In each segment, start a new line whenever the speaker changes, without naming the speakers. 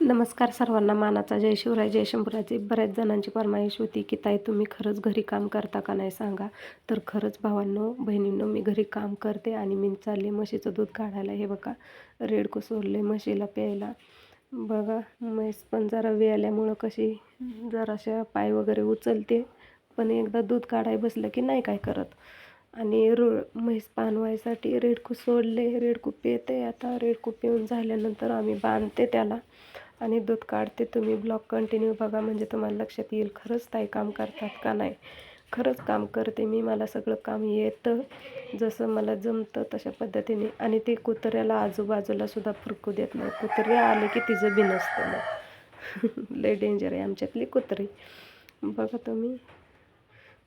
नमस्कार सर्वांना. मानाचा जय शिवराय जय शंभूराजे. बऱ्याच जणांची फरमाईश होती की ताई तुम्ही खरंच घरी काम करता का नाही सांगा. तर खरंच भावांनो बहिणींनो मी घरी काम करते आणि मी चालले म्हशीचं दूध काढायला. हे बघा रेडको सोडले म्हशीला प्यायला. बघा म्हैस पण जरा वेळाल्यामुळं कशी जराशा पाय वगैरे उचलते, पण एकदा दूध काढाय बसलं की नाही काय करत. आणि म्हैस पानवायसाठी रेडकू सोडले. रेडकू पिते. आता रेडकू पिऊन झाल्यानंतर आम्ही बांधते त्याला आणि दूध काढते. तुम्ही ब्लॉग कंटिन्यू बघा म्हणजे तुम्हाला लक्षात येईल खरंच ताई काम करतात का नाही. खरंच काम करते मी. मला सगळं काम येतं, जसं मला जमतं तशा पद्धतीने. आणि ते कुत्र्याला आजूबाजूला सुद्धा फुरकू देत नाही. कुत्रे आले की तिचं बिनसतं मग. लय डेंजर आहे आमच्यातली कुत्री. बघा तुम्ही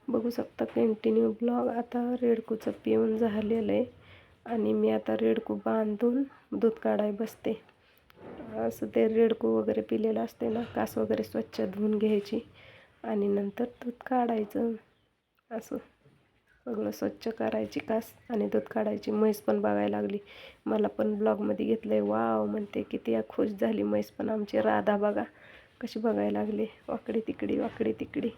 बघू शकता कंटिन्यू ब्लॉग. आता रेडकूचं पिऊन झालेलं आहे आणि मी आता रेडकू बांधून दूध काढाय बसते. असं ते रेडकू वगैरे पिलेलं असते ना, कास वगैरे स्वच्छ धुवून घ्यायची आणि नंतर दूध काढायचं. असं सगळं स्वच्छ करायची कास आणि दूध काढायची. म्हैस पण बघायला लागली. मला पण ब्लॉगमध्ये घेतलं आहे. वाव म्हणते, किती खुश झाली म्हैस पण आमची. राधा बघा कशी बघायला लागली, वाकडी तिकडी वाकडी तिकडी.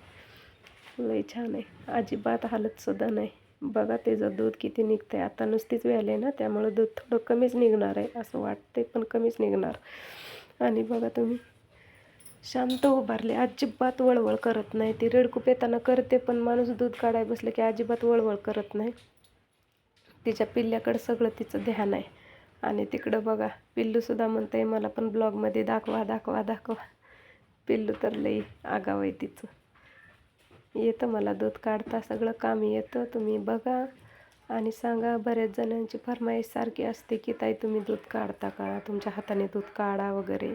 लई छान आहे. अजिबात हालतसुद्धा नाही. बघा त्याचं दूध किती निघतं आहे. आता नुसतीच वेळ आहे ना, त्यामुळं दूध थोडं कमीच निघणार आहे असं वाटते, पण कमीच निघणार. आणि बघा तुम्ही शांत उभारले, अजिबात वळवळ करत नाही. ती रेडकू पेताना करते, पण माणूस दूध काढाय बसलं की अजिबात वळवळ करत नाही. तिच्या पिल्ल्याकडं सगळं तिचं ध्यान आहे. आणि तिकडं बघा पिल्लूसुद्धा म्हणते मला पण ब्लॉगमध्ये दाखवा दाखवा दाखवा. पिल्लू तर लई आगाव आहे तिचं. येतं मला दूध काढता, सगळं काम येतं. तुम्ही बघा आणि सांगा. बऱ्याच जणांची फरमाईश सारखी असते की ताई तुम्ही दूध काढता का, तुमच्या हाताने दूध काढा वगैरे.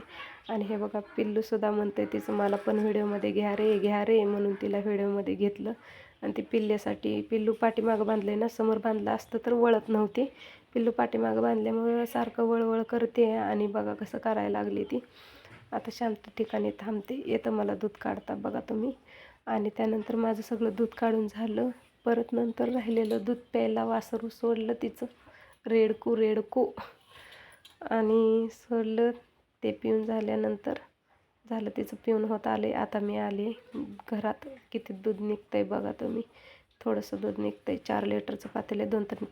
आणि हे बघा पिल्लूसुद्धा म्हणते तिचं मला पण व्हिडिओमध्ये घ्या रे म्हणून तिला व्हिडिओमध्ये घेतलं. आणि ती पिल्ल्यासाठी पिल्लू पाठीमागं बांधले ना, समोर बांधलं असतं तर वळत नव्हती. पिल्लू पाठीमागं बांधल्यामुळं सारखं वळवळ करते. आणि बघा कसं करायला लागली ती. आता शांत ठिकाणी थांबते. येतं मला दूध काढता बघा तुम्ही. आणि त्यानंतर माझं सगळं दूध काढून झालं. परत नंतर राहिलेलं दूध प्यायला वासरू सोडलं तिचं, रेडकू. आणि सोडलं. ते पिऊन झाल्यानंतर झालं तिचं पिऊन होत आले. आता मी आले घरात. किती दूध निघतंय बघा तुम्ही. थोडंसं दूध निघतंय. 4 लिटरचं पातेलं 2-3